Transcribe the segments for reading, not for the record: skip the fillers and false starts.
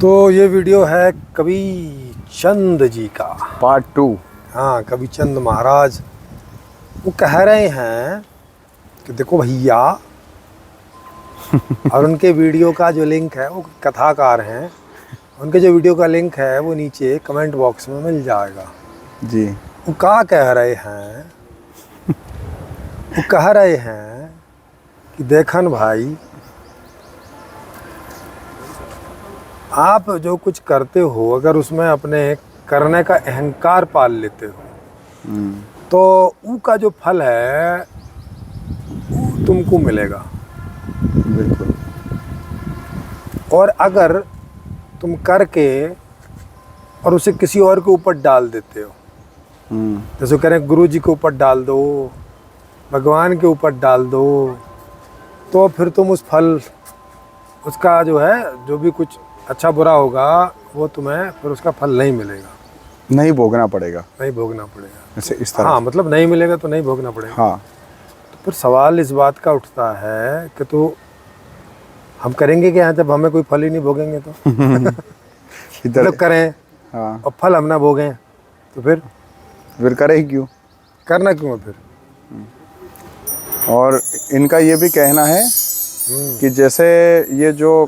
तो ये वीडियो है कवि चंद जी का पार्ट 2। हाँ, कवि चंद महाराज वो कह रहे हैं कि देखो भैया और उनके वीडियो का जो लिंक है, वो कथाकार हैं, उनके जो वीडियो का लिंक है वो नीचे कमेंट बॉक्स में मिल जाएगा जी। वो क्या कह रहे हैं, वो कह रहे हैं कि देखन भाई, आप जो कुछ करते हो अगर उसमें अपने करने का अहंकार पाल लेते हो तो वो का जो फल है वो तुमको मिलेगा। बिल्कुल। और अगर तुम करके और उसे किसी और के ऊपर डाल देते हो, जैसे कह रहे हैं गुरु जी के ऊपर डाल दो, भगवान के ऊपर डाल दो, तो फिर तुम उस फल, उसका जो है, जो भी कुछ अच्छा बुरा होगा वो तुम्हें फिर उसका फल नहीं मिलेगा, नहीं भोगना पड़ेगा, नहीं भोगना पड़ेगा। ऐसे इस तरह। हाँ, मतलब नहीं मिलेगा तो नहीं भोगना पड़ेगा। हाँ। तो फिर सवाल इस बात का उठता है कि तो हम करेंगे क्या जब हमें कोई फल ही नहीं भोगेंगे तो इधर मतलब करें हाँ, और फल हम ना भोगें तो फिर करे ही क्यों, करना क्यों है फिर। और इनका ये भी कहना है कि जैसे ये जो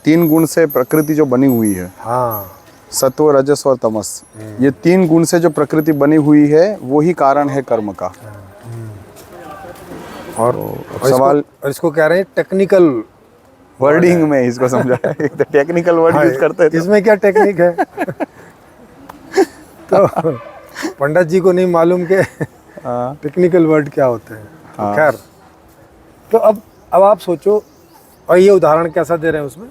3 गुण से प्रकृति जो बनी हुई है, हाँ, सत्व रजस और तमस, ये 3 गुण से जो प्रकृति बनी हुई है वो ही कारण है कर्म का। और सवाल और इसको कह रहे हैं टेक्निकल वर्डिंग में इसको समझाया। एक तो टेक्निकल वर्ड यूज करते हैं तो। इसमें क्या टेक्निक है तो पंडित जी को नहीं मालूम के हाँ, टेक्निकल वर्ड क्या होते हैं। तो हाँ। खैर, तो अब आप सोचो, और ये उदाहरण कैसा दे रहे हैं, उसमें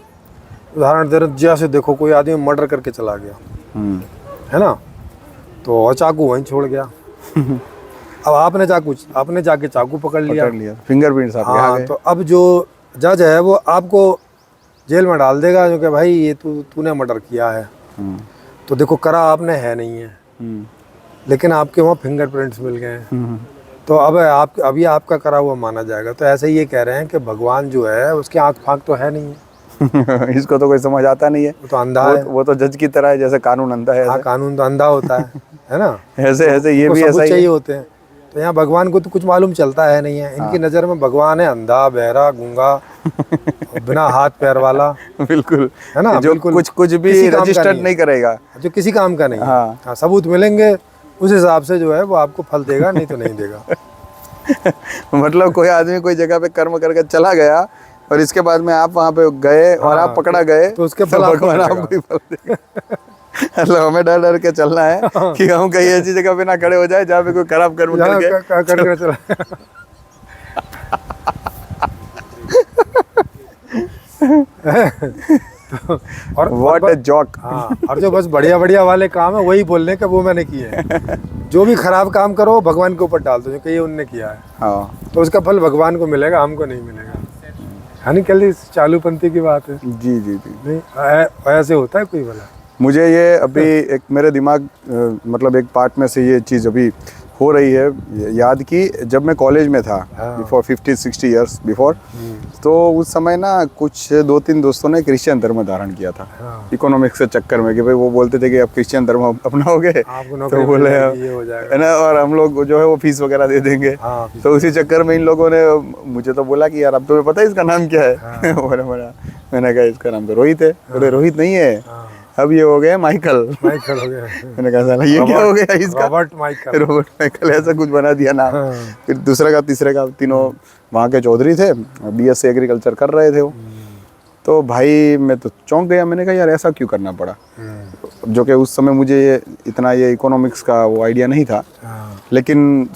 उदाहरण दे रहे हैं जैसे देखो कोई आदमी मर्डर करके चला गया है ना, तो और चाकू वहीं छोड़ गया अब आपने जाके चाकू पकड़ लिया, फिंगरप्रिंट्स आपके आ हाँ, गए। तो अब जो जज है वो आपको जेल में डाल देगा जो कि भाई ये तूने मर्डर किया है। तो देखो करा आपने है नहीं है, लेकिन आपके वहाँ फिंगरप्रिंट्स मिल गए हैं, तो अब अभी आपका करा हुआ माना जाएगा। तो ऐसे ही ये कह रहे हैं कि भगवान जो है उसकी आँख फाँक तो है नहीं है इसको तो कोई समझ आता नहीं है, वो तो अंधा है। वो तो जज की तरह है, जैसे कानून अंधा है। हाँ, कानून तो अंधा होता है ना ऐसे ऐसे ये उनको भी सबूत ऐसा ही चाहिए है। होते हैं। तो यहाँ भगवान को तो कुछ मालूम चलता है नहीं है, इनकी नज़र में भगवान है अंधा, बहरा, गूंगा, बिना हाथ पैर वाला, बिल्कुल, है ना, जो बिल्कुल कुछ भी किसी काम का रजिस्टर्ड नहीं नहीं करेगा, जो किसी काम का नहीं है। हाँ। हाँ, सबूत मिलेंगे उस हिसाब से जो है वो आपको फल देगा, नहीं तो नहीं देगा मतलब कोई आदमी कोई जगह पे कर्म करके चला गया और इसके बाद में आप वहाँ पे गए और हाँ, आप पकड़ा गए तो उसके फल आपको भगवान मिलेगा। आपको ही फल देगा। मतलब हमें डर डर के चलना है कि हम कहीं ऐसी जगह पे ना खड़े हो जाए जहाँ पे कोई खराब कर्म करके चला और व्हाट अ जोक। हाँ, और जो बस बढ़िया बढ़िया वाले काम है वही बोलने का वो मैंने किए हैं। जो भी खराब काम करो भगवान के ऊपर डाल दो जो कि ये उनने किया है, हाँ तो उसका फल भगवान को मिलेगा, हमको नहीं मिलेगा। है नहीं, कल चालूपंथी की बात है। जी जी जी। नहीं ऐसे होता है कोई भला। मुझे ये अभी एक मेरे दिमाग मतलब एक पार्ट में से ये चीज़ अभी हो रही है याद की, जब मैं कॉलेज में था, बिफोर 50-60 ईयर्स बिफोर, तो उस समय ना कुछ 2-3 दोस्तों ने क्रिश्चियन धर्म धारण किया था इकोनॉमिक्स के चक्कर में, कि भाई वो बोलते थे कि आप क्रिश्चियन धर्म अपनाओगे तो बोले ये हो जाएगा है ना, और हम लोग जो है वो फीस वगैरह दे देंगे। हाँ, तो उसी चक्कर में इन लोगों ने मुझे तो बोला कि यार अब तुम्हें पता है इसका नाम क्या है? मैंने कहा इसका नाम तो रोहित है। बोले रोहित नहीं है, अब ये हो गया माइकल हो गया। मैंने कहा साला ये क्या हो गया इसका? रॉबर्ट माइकल ऐसा कुछ बना दिया नाम। फिर दूसरे का तीसरे का, तीनों वहाँ के चौधरी थे, BSc एग्रीकल्चर कर रहे थे वो। तो भाई मैं तो चौंक गया, मैंने कहा यार ऐसा क्यों करना पड़ा, जो कि उस समय मुझे इतना ये इकोनॉमिक्स का वो आइडिया नहीं था, लेकिन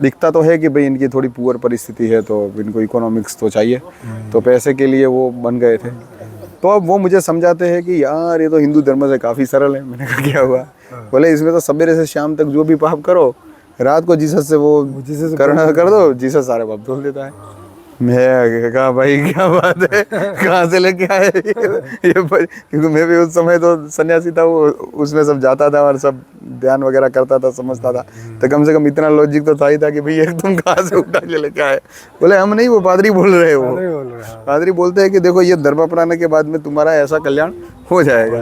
दिखता तो है कि भाई इनकी थोड़ी पुअर परिस्थिति है तो इनको इकोनॉमिक्स तो चाहिए, तो पैसे के लिए वो बन गए थे। तो अब वो मुझे समझाते हैं कि यार ये तो हिंदू धर्म से काफ़ी सरल है। मैंने कहा क्या हुआ? बोले इसमें तो सवेरे से शाम तक जो भी पाप करो, रात को जीसस से वो करना कर दो, जीसस सारे पाप धुल देता है। मैं कहा भाई क्या बात है, कहाँ से लेके आए ये क्योंकि मैं भी उस समय तो सन्यासी था, वो उसमें सब जाता था और सब ध्यान वगैरह करता था, समझता था, तो कम से कम इतना लॉजिक तो था ही था कि भाई ये तुम कहाँ से उठा के लेके आए। बोले हम नहीं, वो पादरी बोल रहे हो। पादरी बोलते हैं कि देखो ये धर्म अपनाने के बाद में तुम्हारा ऐसा कल्याण हो जाएगा।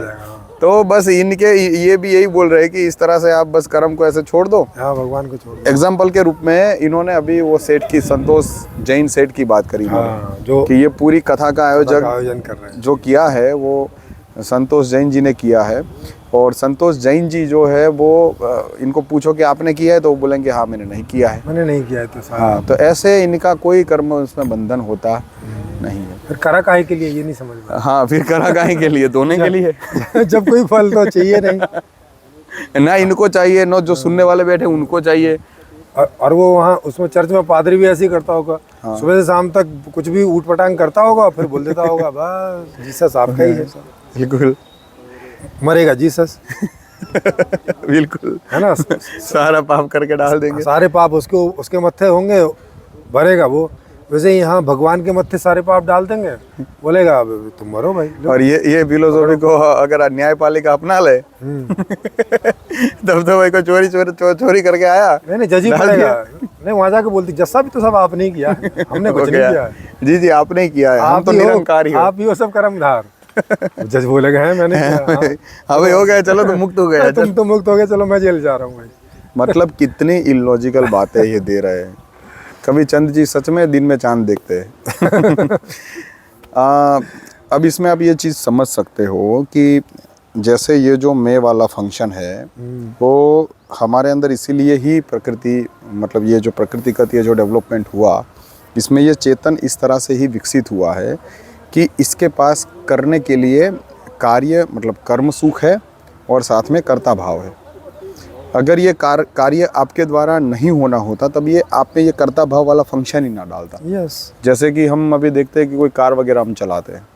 तो बस इनके ये भी यही बोल रहे हैं कि इस तरह से आप बस कर्म को ऐसे छोड़ दो। हाँ, भगवान को छोड़ दो। एग्जाम्पल के रूप में इन्होंने अभी वो सेठ की, संतोष जैन सेठ की बात करी हाँ, जो कि ये पूरी कथा का आयोजन कर रहे हैं। जो किया है वो संतोष जैन जी ने किया है। और संतोष जैन जी जो है वो इनको पूछो कि आपने किया है तो वो बोलेंगे हाँ मैंने नहीं किया है। मैंने नहीं किया है तो सारा। हाँ, तो ऐसे इनका कोई कर्म उसमें बंधन होता नहीं है। फिर करा काहे के लिए, ये नहीं समझ में। हाँ, फिर करा काहे के लिए, दोनों के लिए। जब कोई फल तो चाहिए नहीं ना इनको चाहिए, ना जो सुनने वाले बैठे उनको चाहिए। और वो वहाँ उसमें चर्च में पादरी भी ऐसे ही करता होगा। हाँ। सुबह से शाम तक कुछ भी ऊट पटांग करता होगा, फिर बोल देता होगा बस जीसस आपका ही है। बिल्कुल मरेगा जीसस। बिल्कुल, है ना। सारा पाप करके डाल देंगे। सारे पाप उसके मत्थे होंगे, भरेगा वो। वैसे ही यहाँ भगवान के मत्थे सारे पाप डाल देंगे, बोलेगा अब तुम मरो भाई। और ये फिलोसॉफी को अगर न्यायपालिका अपना ले तब तो भाई को चोरी करके आया, नहीं जज ही पड़ेगा। नहीं, वहाँ जाके बोलती जस्सा भी तो सब आपने ही किया, हमने कुछ नहीं किया। जी जी आपने ही किया है, हम तो निरंकारी हो, आप ही हो सब कर्मधार। जज बोलेगा है मैंने किया। हाँ भाई हो गया, चलो तुम मुक्त हो गए। तुम तो मुक्त हो गए, चलो मैं जेल जा रहा हूँ भाई। मतलब कितनी इलॉजिकल बातें ये दे रहे हैं। कभी चंद जी सच में दिन में चांद देखते हैं। अब इसमें आप ये चीज़ समझ सकते हो कि जैसे ये जो मे वाला फंक्शन है वो हमारे अंदर इसीलिए ही प्रकृति, मतलब ये जो प्रकृतिगत ये जो डेवलपमेंट हुआ, इसमें ये चेतन इस तरह से ही विकसित हुआ है कि इसके पास करने के लिए कार्य, मतलब कर्म सुख है और साथ में कर्ता भाव है। अगर ये कार्य आपके द्वारा नहीं होना होता तब ये आप में ये कर्ता भाव वाला फंक्शन ही ना डालता। यस। जैसे कि हम अभी देखते हैं कि कोई कार वगैरह हम चलाते हैं,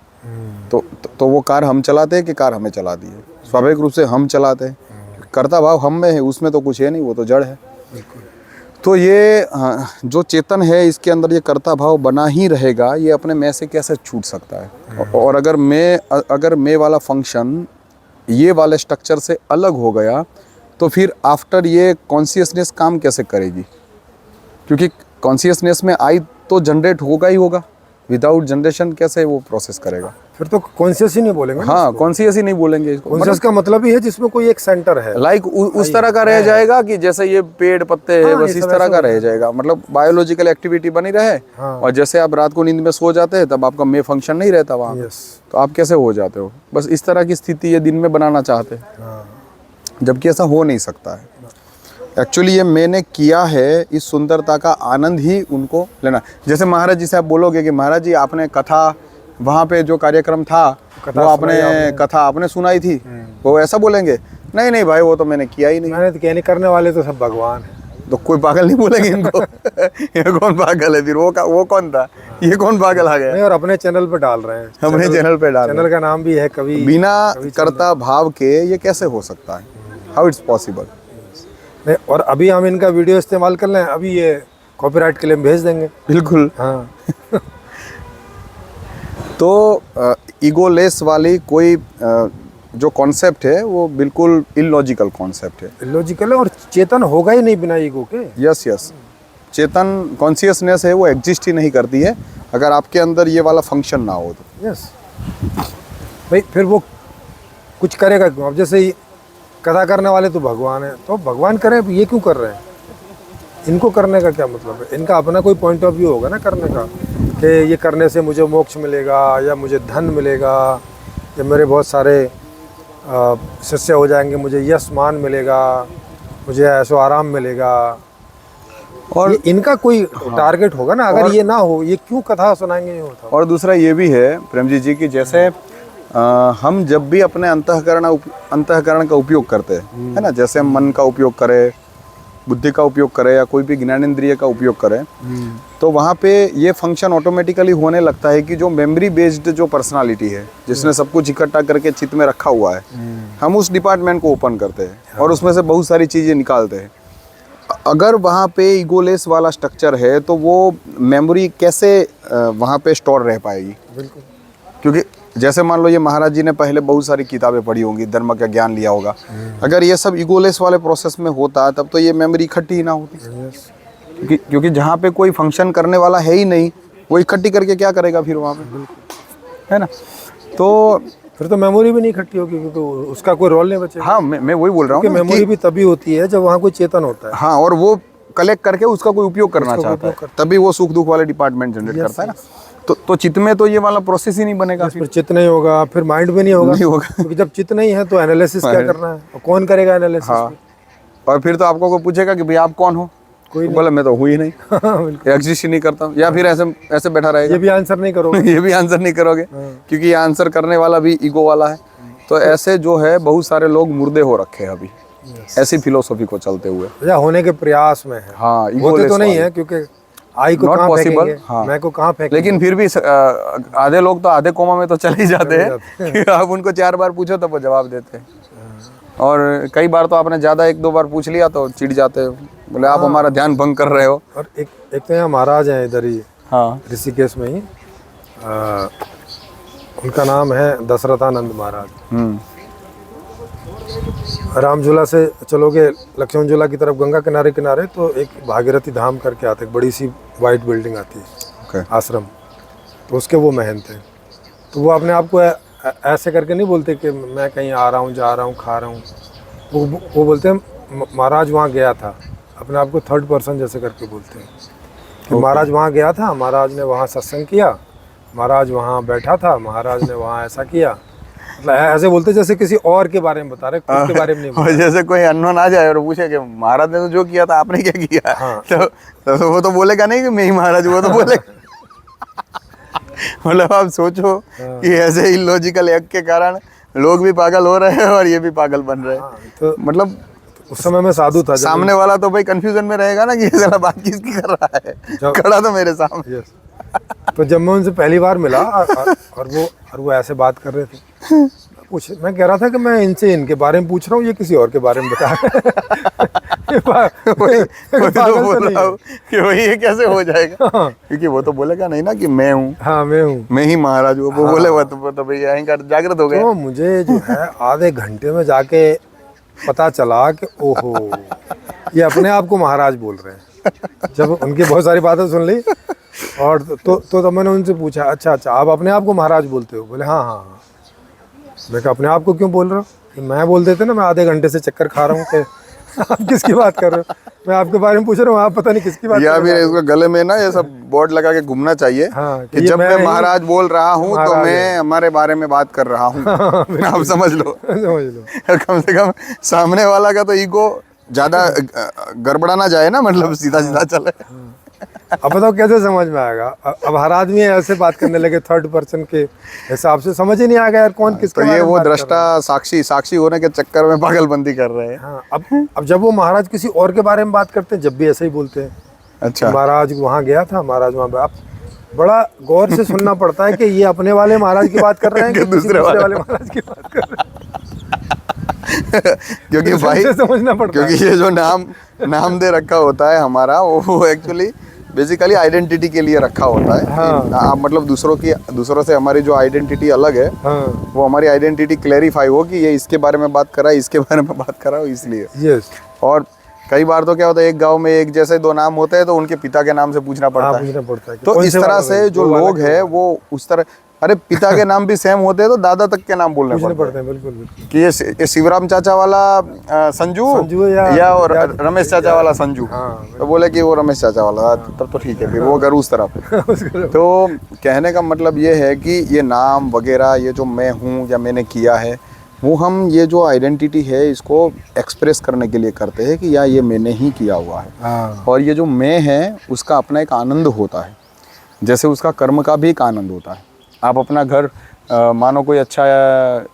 तो वो कार हम चलाते हैं कि कार हमें चलाती है? स्वाभाविक रूप से हम चलाते हैं। कर्ता भाव हम में है, उसमें तो कुछ है नहीं, वो तो जड़ है। तो ये जो चेतन है इसके अंदर ये कर्ता भाव बना ही रहेगा, ये अपने मैं से कैसे छूट सकता है? और अगर मैं वाला फंक्शन ये वाले स्ट्रक्चर से अलग हो गया तो फिर आफ्टर ये कॉन्शियसनेस काम कैसे करेगी? क्योंकि कॉन्शियसनेस में आई तो जनरेट होगा ही होगा, विदाउट जनरेशन कैसे वो प्रोसेस करेगा? फिर तो कॉन्शियस ही नहीं बोलेंगे। हाँ, कॉन्शियस ही नहीं बोलेंगे इसको। कॉन्शियस का मतलब ही है जिसमें कोई एक सेंटर है, लाइक उस तरह का रह जाएगा कि जैसे ये पेड़ पत्ते है, बस इस तरह का रह जाएगा, मतलब बायोलॉजिकल एक्टिविटी बनी रहे। और जैसे आप रात को नींद में सो जाते हैं तब आपका मे फंक्शन नहीं रहता वहाँ, तो आप कैसे हो जाते हो? बस इस तरह की स्थिति ये दिन में बनाना चाहते हैं, जबकि ऐसा हो नहीं सकता है। एक्चुअली ये मैंने किया है, इस सुंदरता का आनंद ही उनको लेना। जैसे महाराज जी से आप बोलोगे कि महाराज जी आपने कथा वहाँ पे जो कार्यक्रम था वो आपने कथा आपने सुनाई थी, वो ऐसा बोलेंगे? नहीं नहीं भाई वो तो मैंने किया ही नहीं। मैंने तो कहने करने वाले तो सब भगवान है। तो कोई पागल नहीं बोलेंगे इनको। ये कौन पागल है फिर? वो कौन था? ये कौन पागल आ गया? नहीं, और अपने चैनल पे डाल रहे हैं। अपने चैनल पे डाल रहे हैं। चैनल का नाम भी है कवि। बिना कर्ता भाव के ये कैसे हो सकता है? How it's possible? नहीं, और अभी हम इनका वीडियो इस्तेमाल कर लें, अभी ये कॉपीराइट क्लेम भेज देंगे। बिल्कुल। हाँ। तो ईगोलेस वाली कोई जो कॉन्सेप्ट है वो बिल्कुल इलॉजिकल कॉन्सेप्ट है। इलॉजिकल है, और चेतन होगा ही नहीं बिना ईगो के। यस, चेतन कॉन्शियसनेस है वो एग्जिस्ट ही नहीं करती है अगर आपके अंदर ये वाला फंक्शन ना हो तो। यस भाई, फिर वो कुछ करेगा क्यों? अब जैसे ही कथा करने वाले तो भगवान है, तो भगवान करे, ये क्यों कर रहे हैं? इनको करने का क्या मतलब है? इनका अपना कोई पॉइंट ऑफ व्यू होगा ना करने का, कि ये करने से मुझे मोक्ष मिलेगा, या मुझे धन मिलेगा, या मेरे बहुत सारे शिष्य हो जाएंगे, मुझे यश मान मिलेगा, मुझे ऐशो आराम मिलेगा। और इनका कोई टारगेट होगा ना। अगर ये ना हो, ये क्यों कथा सुनाएंगे? ये होता। और दूसरा ये भी है प्रेम जी की, जैसे हम जब भी अपने अंतःकरण का उपयोग करते हैं, है ना, जैसे हम मन का उपयोग करें, बुद्धि का उपयोग करें, या कोई भी ज्ञानेंद्रिय का उपयोग करें, तो वहाँ पे ये फंक्शन ऑटोमेटिकली होने लगता है कि जो मेमोरी बेस्ड जो पर्सनालिटी है, जिसने सब कुछ इकट्ठा करके चित्त में रखा हुआ है, हम उस डिपार्टमेंट को ओपन करते हैं और उसमें से बहुत सारी चीज़ें निकालते हैं। अगर वहाँ पे ईगोलेस वाला स्ट्रक्चर है तो वो मेमोरी कैसे वहाँ पे स्टोर रह पाएगी? बिल्कुल। क्योंकि जैसे मान लो ये महाराज जी ने पहले बहुत सारी किताबें पढ़ी होंगी, धर्म का ज्ञान लिया होगा, अगर ये सब ईगोलेस वाले प्रोसेस में होता तब तो ये मेमोरी इकट्ठी ही ना होती। क्योंकि जहाँ पे कोई फंक्शन करने वाला है ही नहीं, वो इकट्ठी करके क्या करेगा फिर वहाँ पे, है ना? तो फिर तो मेमोरी भी नहीं इकट्ठी होगी, क्योंकि उसका कोई रोल नहीं बचेगा। हाँ मैं वही बोल रहा हूँ ना मेमोरी भी तभी होती है जब वहाँ कोई चेतन होता है। हाँ, और वो कलेक्ट करके उसका कोई उपयोग करना चाहता है, तभी वो सुख दुख वाले डिपार्टमेंट जनरेट करता है ना। तो चित्त में तो ये वाला प्रोसेस ही नहीं बनेगा, फिर चित्त नहीं होगा, फिर माइंड भी नहीं होगा, क्योंकि जब चित्त नहीं है तो एनालिसिस क्या करना है, और कौन करेगा एनालिसिस? हाँ, और फिर तो आपको कोई पूछेगा कि भाई आप कौन हो, कोई बोला मैं तो हूँ ही नहीं, एग्जिस्ट ही नहीं करता हूँ, या फिर ऐसे बैठा रहेगा, ये भी आंसर नहीं करोगे। ये भी आंसर नहीं करोगे, क्योंकि ये आंसर करने वाला भी ईगो वाला है। तो ऐसे जो है बहुत सारे लोग मुर्दे हो रखे हैं अभी, ऐसी फिलोसॉफी को चलते हुए, या होने के प्रयास में है। हाँ, होते तो नहीं है, क्योंकि आई को कहाँ फेंकेंगे, मैं को कहाँ फेंकेंगे। लेकिन फिर भी आधे लोग तो आधे कोमा में तो चले ही जाते हैं कि आप उनको 4 बार पूछो तो वो जवाब देते हैं, और कई बार तो आपने ज्यादा 1-2 बार पूछ लिया तो चिढ़ जाते हैं, बोले आप हमारा ध्यान भंग कर रहे हो। और एक तो यहाँ महाराज हैं इधर ही, हाँ, ऋषिकेश में ही, उनका नाम है दशरथानंद महाराज। राम झूला से चलोगे लक्ष्मण झूला की तरफ, गंगा किनारे किनारे तो एक भागीरथी धाम करके आते, एक बड़ी सी वाइट बिल्डिंग आती है, आश्रम, तो उसके वो महंत थे। तो वो अपने आप को ऐसे करके नहीं बोलते कि मैं कहीं आ रहा हूँ, जा रहा हूँ, खा रहा हूँ, वो बोलते हैं महाराज वहाँ गया था, अपने आप को थर्ड पर्सन जैसे करके बोलते हैं कि महाराज वहाँ गया था, महाराज ने वहाँ सत्संग किया, महाराज वहाँ बैठा था, महाराज ने वहाँ ऐसा किया, मतलब ऐसे बोलते जैसे किसी और के बारे में बता रहे, खुद के बारे में नहीं बता रहे। जैसे कोई अननोन आ जाए और पूछे कि महाराज ने तो जो किया था आपने क्या किया, हाँ, तो वो तो बोलेगा नहीं कि मैं ही महाराज, वो तो बोलेगा मतलब आप सोचो कि ऐसे इलॉजिकल एक्ट के कारण लोग भी पागल हो रहे हैं और ये भी पागल बन रहे हैं। तो मतलब उस समय मैं साधु था, सामने वाला तो भाई कंफ्यूजन में रहेगा ना कि ये साला बात किसकी कर रहा है, खड़ा तो मेरे सामने। तो जब मैं उनसे पहली बार मिला और वो ऐसे बात कर रहे थे, मैं कह रहा था कि मैं इनसे इनके बारे में पूछ रहा हूँ, ये किसी और के बारे में बता वही ये कैसे हो जाएगा, क्योंकि वो तो बोलेगा नहीं ना कि मैं हूँ, हाँ मैं हूँ, मैं ही महाराज हूँ, वो बोले तो भैया अहंकार जागृत हो गया। तो मुझे जो है आधे घंटे में जाके पता चला कि ओहो ये अपने आप को महाराज बोल रहे हैं। जब उनकी बहुत सारी बातें सुन ली और तो मैंने उनसे पूछा, अच्छा आप अपने आप को महाराज बोलते हो? बोले हाँ हाँ हाँ। मैं कहा अपने आप को क्यों बोल रहा हूँ? मैं बोल देते ना, मैं आधे घंटे से चक्कर खा रहा हूँ कि आप किसकी बात कर रहे हो, मैं आपके बारे में पूछ रहा हूँ, आप पता नहीं किसकी बात या फिर इसको गले में ना ये सब बोर्ड लगा के घूमना चाहिए, हाँ, कि जब मैं महाराज बोल रहा हूँ तो मैं हमारे बारे में बात कर रहा हूँ। आप समझ लो कम से कम सामने वाला का तो ईगो ज्यादा गड़बड़ा ना जाए ना, मतलब सीधा सीधा चले। अब बताओ कैसे समझ में आएगा? अब हर आदमी ऐसे बात करने लगे थर्ड पर्सन के हिसाब से, समझ ही नहीं आएगा यार कौन किसके तो ये वो दृष्टा साक्षी होने के चक्कर में पागलबंदी कर रहे हैं। हाँ, अब जब वो महाराज किसी और के बारे में बात करते हैं, जब भी ऐसे ही बोलते हैं, अच्छा महाराज वहाँ गया था, महाराज वहाँ, आप बड़ा गौर से सुनना पड़ता है कि ये अपने वाले महाराज की बात कर रहे हैं कि दूसरे वाले महाराज की बात कर रहे हैं। क्योंकि भाई समझना पड़ता है, क्योंकि ये जो नाम दे रखा होता है हमारा, वो एक्चुअली बेसिकली आइडेंटिटी के लिए रखा होता है। हाँ। मतलब दूसरों से हमारी जो आइडेंटिटी अलग है, हाँ। वो हमारी आइडेंटिटी क्लैरिफाई हो कि ये इसके बारे में बात कर रहा है, इसके बारे में बात कर रहा है, इसलिए। यस। और कई बार तो क्या होता है, एक गांव में एक जैसे 2 नाम होते हैं तो उनके पिता के नाम से पूछना पड़ता है। तो इस तरह से जो लोग हैं वो उस तरह, अरे पिता के नाम भी सेम होते हैं तो दादा तक के नाम बोलने पड़ते हैं। बिल्कुल कि ये शिवराम चाचा वाला संजू या रमेश चाचा वाला संजू, तो बोले कि वो रमेश चाचा वाला, तब तो ठीक है, फिर वो घर उस तरफ। तो कहने का मतलब ये है कि ये नाम वगैरह, ये जो मैं हूँ या मैंने किया है, वो हम ये जो आइडेंटिटी है इसको एक्सप्रेस करने के लिए करते हैं कि या ये मैंने ही किया हुआ है। और ये जो मैं है उसका अपना एक आनंद होता है, जैसे उसका कर्म का भी एक आनंद होता है। आप अपना घर मानो कोई अच्छा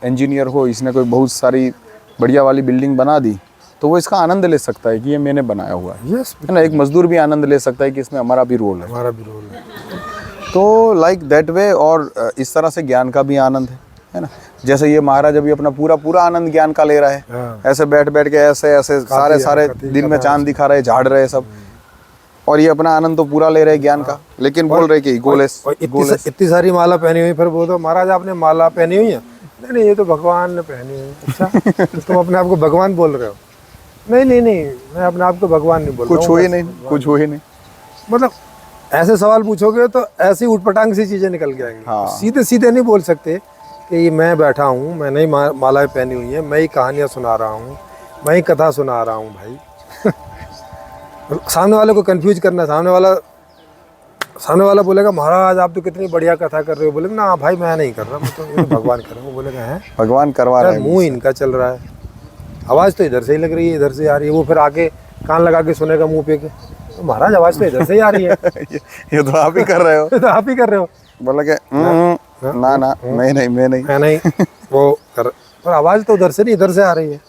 इंजीनियर हो, इसने कोई बहुत सारी बढ़िया वाली बिल्डिंग बना दी, तो वो इसका आनंद ले सकता है कि ये मैंने बनाया हुआ है। यस, है ना। एक मजदूर भी आनंद ले सकता है कि इसमें हमारा भी रोल है, तो लाइक दैट वे। और इस तरह से ज्ञान का भी आनंद है ना। जैसे ये महाराज अभी अपना पूरा आनंद ज्ञान का ले रहा है, ऐसे बैठ के ऐसे सारे दिन में चांद दिखा रहे, झाड़ रहे सब, और ये अपना आनंद तो पूरा ले रहे ज्ञान का, लेकिन बोल रहे कि गोलेस। इतनी सारी माला पहनी हुई, फिर बोल दो महाराज आपने माला पहनी हुई है? नहीं ये तो भगवान ने पहनी हुई। अच्छा, तो तुम अपने आप को भगवान बोल रहे हो? नहीं मैं अपने आप को भगवान नहीं बोल रहा हूं। कुछ हो ही नहीं। मतलब ऐसे सवाल पूछोगे तो ऐसी उठपटांग सी चीजें निकल के आएंगी। सीधे नहीं बोल सकते कि मैं बैठा हूँ, मैंने ही मालाएं पहनी हुई हैं, मैं ही कहानियाँ सुना रहा हूँ, मैं ही कथा सुना रहा हूँ भाई। सामने वाले को कंफ्यूज करना, सामने वाला बोलेगा महाराज आप तो कितनी बढ़िया कथा कर रहे हो, बोलेगा ना भाई मैं नहीं कर रहा, मैं तो ये भगवान कर रहा हूँ। वो बोलेगा है भगवान करवा रहे हैं मुँह इनका चल रहा है, आवाज़ तो इधर से ही लग रही है, इधर से आ रही है। वो फिर आके कान लगा के सुनेगा मुँह पे के, तो महाराज आवाज़ तो इधर से ही आ रही है। ये तो आप ही कर रहे हो। तो आप ही कर रहे हो। बोला कि ना मैं नहीं वो कर, पर आवाज़ तो उधर से नहीं इधर से आ रही है।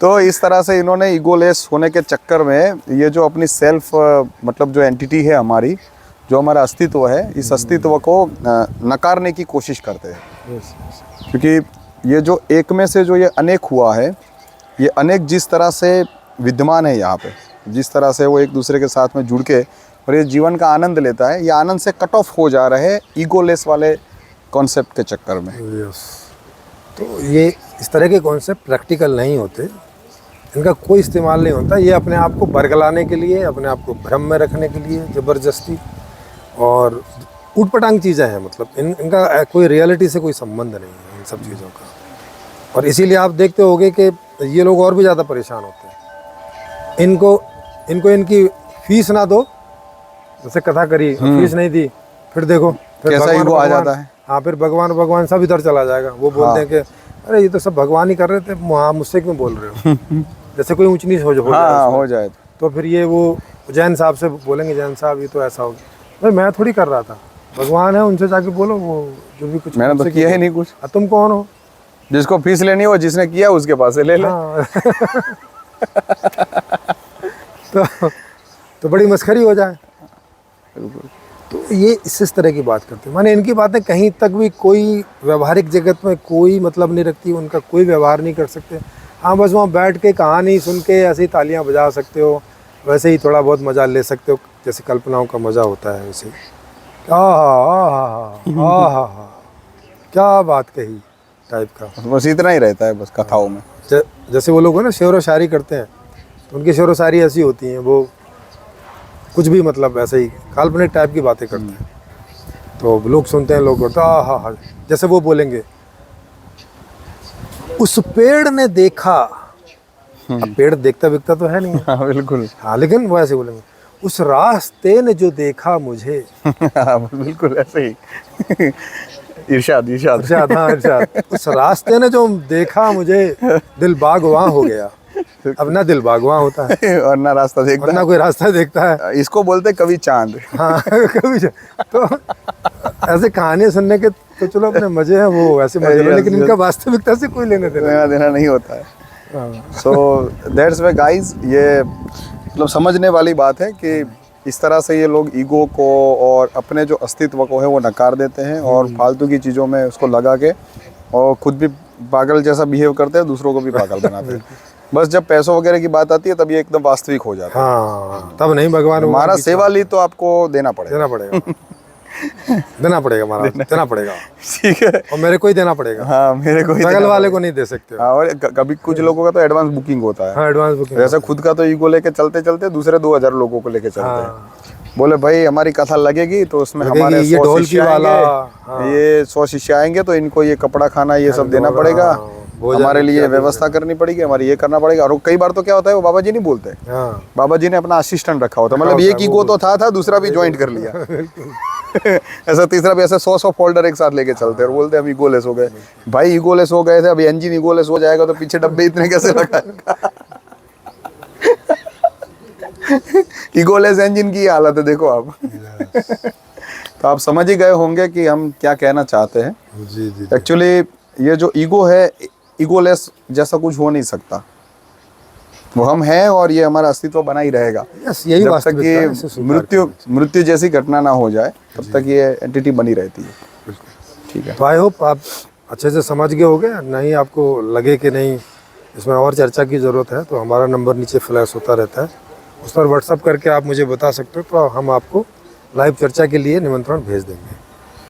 तो इस तरह से इन्होंने ईगोलेस होने के चक्कर में ये जो अपनी सेल्फ मतलब जो एंटिटी है हमारी, जो हमारा अस्तित्व है, इस अस्तित्व को नकारने की कोशिश करते हैं। क्योंकि ये जो एक में से जो ये अनेक हुआ है, ये अनेक जिस तरह से विद्यमान है यहाँ पे, जिस तरह से वो एक दूसरे के साथ में जुड़ के और ये जीवन का आनंद लेता है, ये आनंद से कट ऑफ हो जा रहे हैं ईगोलेस वाले कॉन्सेप्ट के चक्कर में। तो ये इस तरह के कॉन्सेप्ट प्रैक्टिकल नहीं होते, इनका कोई इस्तेमाल नहीं होता। ये अपने आप को बरगलाने के लिए, अपने आप को भ्रम में रखने के लिए ज़बरदस्ती और ऊटपटांग चीज़ें हैं। मतलब इनका कोई रियलिटी से कोई संबंध नहीं है इन सब चीज़ों का। और इसीलिए आप देखते होंगे कि ये लोग और भी ज़्यादा परेशान होते हैं। इनको इनकी फीस ना दो, जैसे कथा करी फीस नहीं दी, फिर देखो फिर कैसा ईगो आ जाता है। हाँ, फिर भगवान सब इधर चला जाएगा। वो बोलते हैं कि अरे ये तो सब भगवान ही कर रहे थे, मुझसे क्यों बोल रहे हो। जैसे कोई ऊंच नीच हो जाए तो फिर ये वो जैन साहब से बोलेंगे, जैन साहब ये तो ऐसा हो गया। भाई मैं थोड़ी कर रहा था, भगवान है, उनसे जाके बोलो, वो जो भी कुछ मैंने तो किया ही नहीं कुछ। तुम कौन हो? जिसको फीस लेनी हो, जिसने किया उसके पास से ले ले। तो बड़ी मस्खरी हो जाए। तो ये इस तरह की बात करते हैं, माने इनकी बातें कहीं तक भी कोई व्यवहारिक जगत में कोई मतलब नहीं रखती, उनका कोई व्यवहार नहीं कर सकते। हाँ, बस वहाँ बैठ के कहानी सुन के ऐसे ही तालियां बजा सकते हो, वैसे ही थोड़ा बहुत मज़ा ले सकते हो, जैसे कल्पनाओं का मज़ा होता है वैसे। क्या बात कही टाइप का, बस इतना ही रहता है बस कथाओं में। जैसे वो लोग हैं ना शेर व शायरी करते हैं, तो उनकी शेर व शायरी ऐसी होती हैं, वो कुछ भी मतलब ऐसे ही काल्पनिक टाइप की बातें करते हैं। तो लोग सुनते हैं, लोग बोलते हाँ, जैसे वो बोलेंगे उस पेड़ ने देखा, अब पेड़ देखता बिकता तो है नहीं। हाँ बिल्कुल। हाँ, लेकिन वो ऐसे बोलेंगे उस रास्ते ने जो देखा मुझे। बिल्कुल ऐसे ही। इरशाद। उस रास्ते ने जो देखा मुझे, दिल बागवां हो गया। अब ना दिल बागवां होता है और ना रास्ता देखता और ना कोई रास्ता देखता है। इसको बोलते कवि चांद। हाँ, कवि चांद। तो ऐसे कहानियां सुनने के तो चलो अपने मजे हैं, वो ऐसे मजे हैं, लेकिन इनका वास्तविकता से कोई लेना देना नहीं होता है। सो दैट्स व्हाई गाइस, ये मतलब समझने वाली बात है कि इस तरह से ये लोग ईगो को और अपने जो अस्तित्व को है वो नकार देते हैं और फालतू की चीज़ों में उसको लगा के और खुद भी पागल जैसा बिहेव करते हैं, दूसरों को भी पागल बनाते हैं। बस जब पैसों वगैरह की बात आती है तब ये एकदम वास्तविक हो जाता है। हाँ, तब नहीं भगवान हमारा सेवा ली तो आपको देना पड़ेगा। देना पड़ेगा महाराज, देना पड़ेगा। ठीक है, और मेरे को ही देना पड़ेगा। हाँ, मेरे को ही, बगल वाले को नहीं दे सकते। हाँ, और कभी कुछ लोगों का तो एडवांस बुकिंग होता है। हाँ, एडवांस बुकिंग। जैसे खुद का तो ईगो लेके चलते चलते दूसरे 2000 लोगों को लेके चलते हैं। बोले भाई हमारी कथा लगेगी तो उसमें हमारे ये ढोल की वाला, ये 100 शिष्य आएंगे तो इनको ये कपड़ा खाना ये सब देना पड़ेगा, हमारे लिए व्यवस्था करनी पड़ेगी, हमारे ये करना पड़ेगा। और कई बार तो क्या होता है, वो बाबा जी नहीं बोलते, बाबा जी ने अपना असिस्टेंट रखा होता, मतलब एक ईगो तो था दूसरा भी ज्वाइंट कर लिया। ऐसा तीसरा भी, ऐसे 100 फोल्डर एक साथ लेके चलते और बोलते हम ईगोलेस हो गए। भाई ईगोलेस हो गए थे, अभी इंजन ईगोलेस हो जाएगा तो पीछे डब्बे इतने कैसे लगाएगा। ईगोलेस इंजन की हालत है, देखो आप। तो आप समझ ही गए होंगे कि हम क्या कहना चाहते हैं। जी। एक्चुअली ये जो ईगो है, ईगोलेस जैसा कुछ हो नहीं सकता, वो हम हैं और ये हमारा अस्तित्व बना ही रहेगा। यही जब तक ये मृत्यु जैसी घटना ना हो जाए तब तक ये एंटिटी बनी रहती है। ठीक है, तो आई होप आप अच्छे से समझ गए होंगे। नहीं आपको लगे कि नहीं इसमें और चर्चा की ज़रूरत है, तो हमारा नंबर नीचे फ्लैश होता रहता है, उस पर व्हाट्सअप करके आप मुझे बता सकते हो, तो हम आपको लाइव चर्चा के लिए निमंत्रण भेज देंगे।